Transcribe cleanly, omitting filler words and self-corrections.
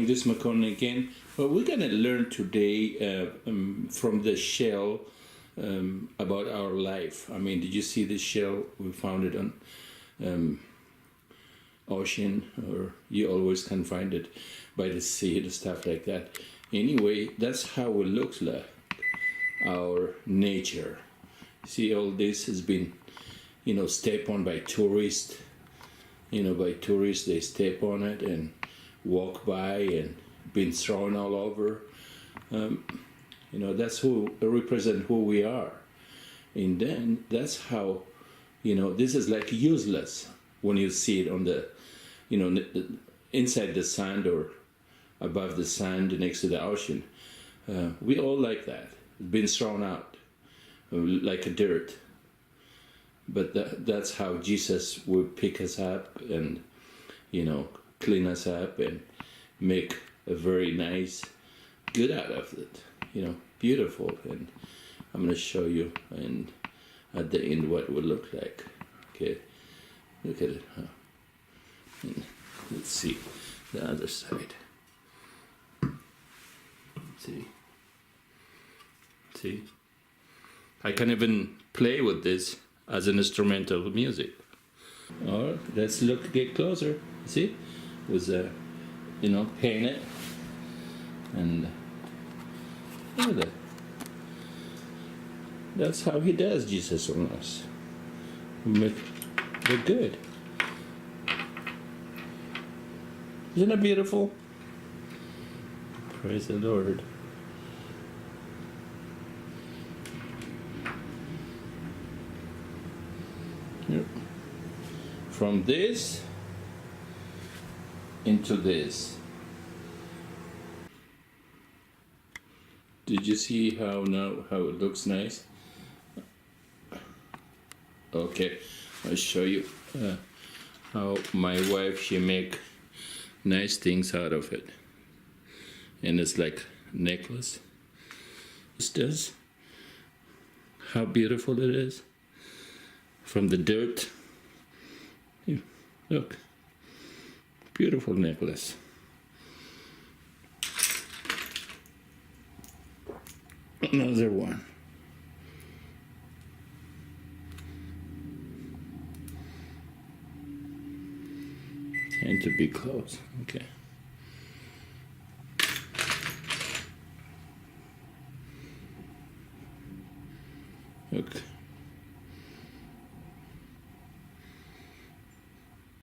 this macaroni again. But we're gonna learn today from the shell about our life. I mean, did you see this shell? We found it on ocean, or you always can find it by the sea and stuff like that. Anyway, that's how it looks like, our nature. See, all this has been, stepped on by tourists. By tourists, they step on it and walk by and been thrown all over. That's who represent who we are. And then that's how, this is like useless when you see it on the, inside the sand or above the sand next to the ocean. We all like that. It's been thrown out like a dirt. But that's how Jesus will pick us up and, clean us up and make a very nice, good out of it. Beautiful. And I'm going to show you and at the end what it would look like. Okay, look at it. And let's see the other side. See? I can even play with this as an instrumental music. Or let's get closer. See, with paint it, and look at that. That's how he does Jesus on us. We're good. Isn't it beautiful? Praise the Lord. Yep. From this into this. Did you see how it looks nice? Okay, I'll show you how my wife, she make nice things out of it. And it's like necklace. This does. How beautiful it is. From the dirt. Here, look. Beautiful necklace. Another one. And to be close. Okay. Look.